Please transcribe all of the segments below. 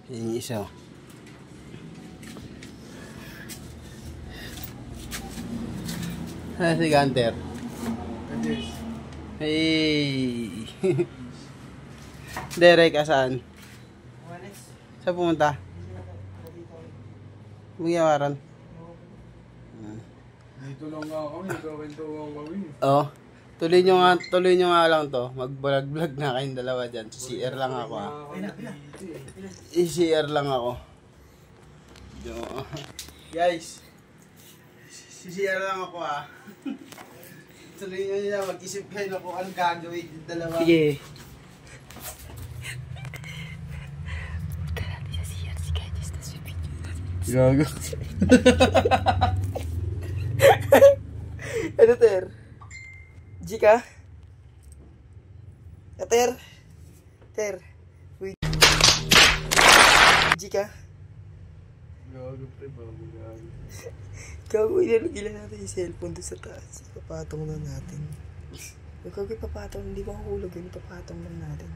Yung isa. Ah, si Gunter. Hey! Derek, asaan? Saan pumunta? Bumiyawaran. Dito lang nga kami, kawentuhan kami. Oo. Tuloy nyo nga lang to. Mag-vlog na kayong dalawa dyan. CR lang ako ha. CR lang ako. Guys. CR lang ako ha. Tuloy nyo nila. Mag-isip kayo na kung anong gagawin yung dalawa. Sige. Gago. Ano, Ter? G ka? Ter? Ter? Uy. G ka? Gago pre, bago gago. Gago, ilalagay natin yung cellphone doon sa taas. Papatong na natin. Gago, papatong. Hindi mahulog yun. Papatong lang natin.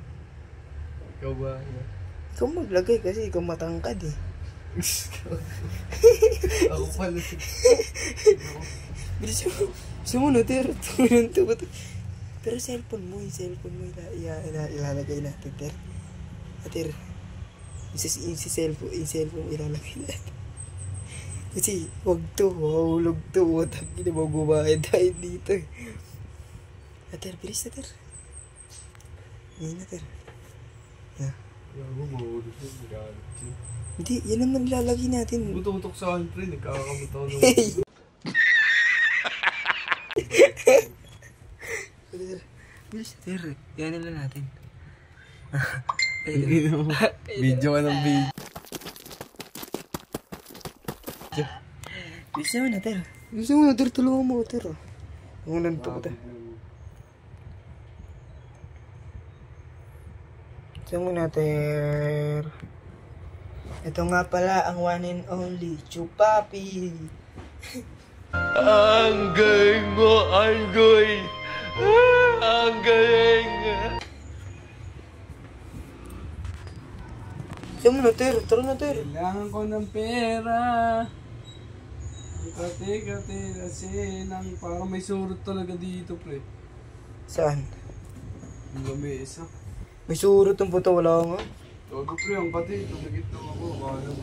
Ikaw ba? Ikaw maglagay kasi ikaw matangkad eh. Ako pala. Bilis mo. Sumunod, Ter. Sumunod. Pero cellphone mo ilalagay natin, Ter. Ter. Yung cellphone ilalagay natin. Kasi, wag to. Mahulog to. Matangin na magubahin tayo dito. Ter, bilis na, Ter. Ngayon na, Ter. Gago, mahulog yun. Gago. Hindi, yan naman ilalagay natin. Butok-butok sa akin pre, nagkakamutaw naman. Bilis na, Ter. Yan na lang natin. Video ka ng video. Bilis naman na, Ter. Bilis naman na, Ter. Tulungan mo, Ter. Ang nanto ko, Ter. Bilis mo na, Ter. Ito nga pala ang one and only Chupapi. Ang galing mo, Anggoy! Ang galing! Bilis mo na, Ter. Tara na, Ter. Kailangan ko ng pera. Kati-kati kasi parang may surot talaga dito, pre. Saan? Ang lamesa. May surot ang puto. Wala nga. Gago pre, ang kati. Tumagit lang ako. Kala mo.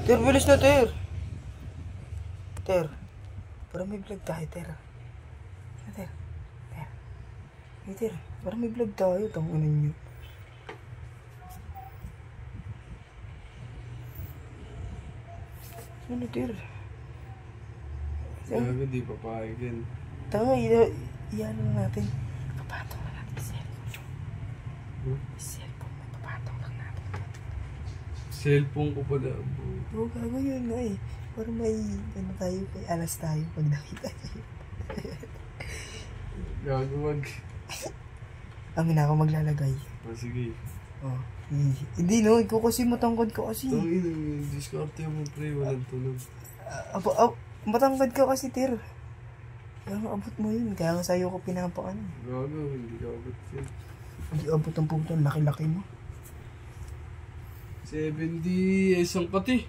Ter, bilis na, Ter. Ter. Parang may vlog tayo, Ter. Ter. Ter. Hey, Ter. Parang may vlog tayo. Tangunan nyo. Ano, Ter? Gago, di papayag yan. Tama, iyan lang natin. Papatong na natin yung cellphone. Cellphone mo, papatong lang natin. Cellphone ko pala. Oo, gago yun nga eh. Para may, ano tayo, may alas tayo pag nakita tayo. Gago, wag. Amin na ako maglalagay. Sige. Oh. Hindi no, ikaw kasi matangkad ka kasi. Tangin, diskarte mo pre, walang tunog. Matangkad ka kasi, Ter. Kaya abot mo yun. Kaya nga sa'yo ko pinapakan. Gago, hindi ka abot yun. Hindi abot ang puto. Laki-laki mo. 70, isang pati.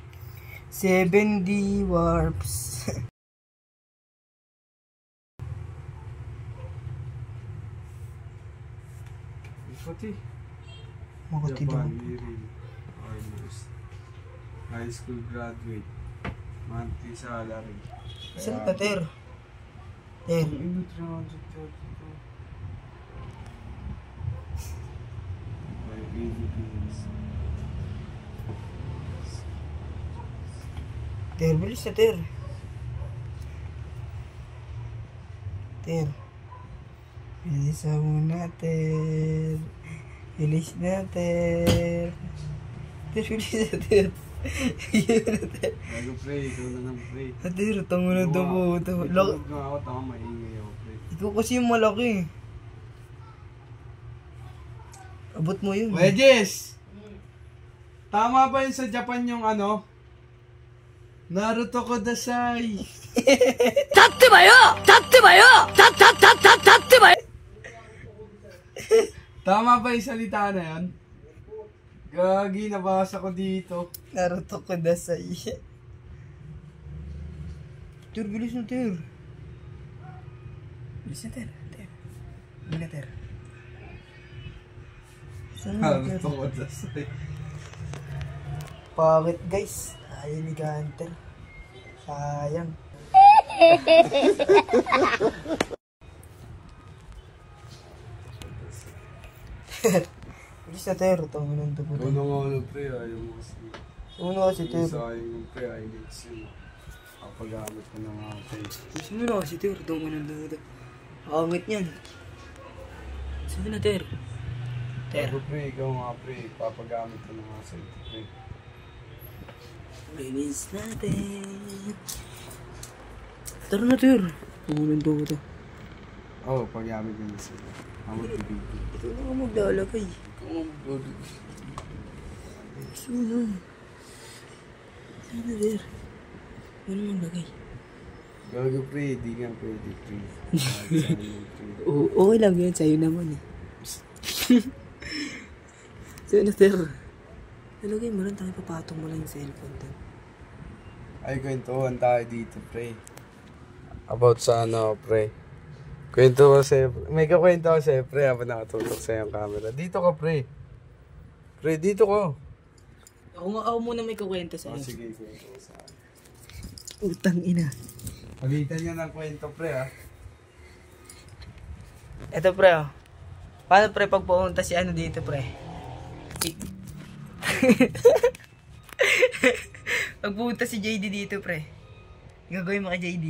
7D warps. Pati. Makati Japan, daw. Mirin, Armors. High school graduate. Monthly salary. Saan ka, Ter? Ter. Ang ino 332. By Philippines. Ter, bilis na, Ter. Ter. Bilis na muna, Ter. Bilis na, Ter. Ter, bilis na, Ter. Gago pre, ikaw na lang pre. Ter, tango na ito po. Tulog nga ako, tama maingay ako pre. Ikaw kasi yung malaki. Abot mo yun. Wedges! Tama ba yun sa Japan yung ano? Naruto Kodasai! Tatte ba yo! Tatte ba yo! Tatte ba yo! Tama ba yung salita na yun? Gagi, nabasa ko dito. Naruto Kudasai. Ter, bilis na, Ter. Bilis na, Ter. Ter. Bilis na, Ter. Saan na, Ter? Naruto ko dasay. Pangit, guys. Ayaw ni Gunter. Sayang. Bilis na, Ter. Tawag ng dugo. Ano nga ano pre, ayaw mo kasi. Uno kasi, Ter. Sayang yung pre, ay needs yun. Kapagamit ko na nga pre. Gusto mo na kasi, Ter. Tawag ng dugo. Pangit niyan. Saan na, Ter? Ter. Pero pre, ikaw nga pre, papagamit ko na nga sa ito pre. Linis natin. Tara na, Ter. Tawag ng dugo. Oo, pagamit ko na sila. Ako tibigil. Ito na ka maglalagay. Gusto mo na. Saan na, Ter? Ano maglagay? Gago pre, di nga pwede pre. Sayang yung pre. Oo, okay lang yun. Sa'yo naman eh. Sa'yo na, Ter. Nalagay mo lang tayo, papatong mo lang yung cellphone doon. Ay, kwentuhan tayo dito pre. About sa ano pre. Kwento ko sa'yo. May kakwento ko sa'yo pre habang nakatutok sa'yo yung camera. Dito ka pre. Pre, dito ka. Ako muna may kukwento Oh, sa'yo. sige, kwento ko sa'yo. Utang ina. Palitan niya ng kwento pre ha. Eto pre, oh. Paano pre pag pumunta si ano dito pre? Pag pumunta si JD dito pre. Gagawin mo kay JD.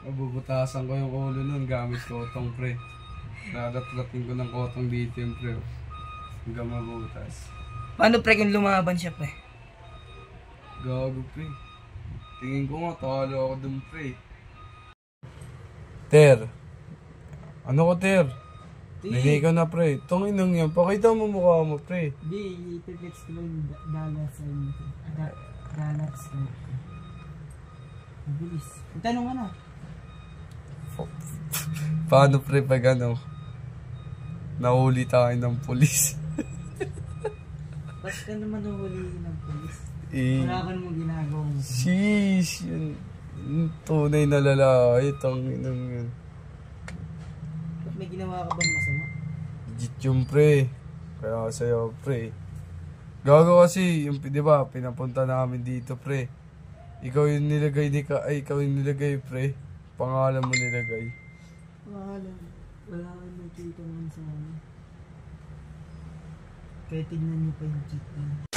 Mabubutasan ko yung ulo nun gamit kotong pre. Nadatlatin ko ng kotong dito yung pre. Hanggang mabutas. Paano pre kung lumaban siya pre? Gago pre. Tingin ko nga, talo ako dun pre. Ter. Ano ko ter? Nagay ka na pre. Tanginang yan. Pakita mo mukha mo pre. Di, ipiplex ko lang dalas sa inyo. Dalas sa inyo. Mabilis. Tanong ka na. Paano pre pag ano? Nahuli tayo ng pulis. Ba't ka naman nahulihin ng polis? Eh, Wala ka namang ginagawa mo. sheesh. Yung tunay na lalaki. Tanginang yun. Ba't may ginawa ka bang masama? Legit yung pre. Kaya sa'yo pre. Gago kasi, yung, di ba, pinapunta namin dito pre. Ikaw yung nilagay ikaw yung nilagay pre. Pangalan mo nilagay. Wala ka nakita man sa amin. Kaya tignan niyo pa yung cheat na.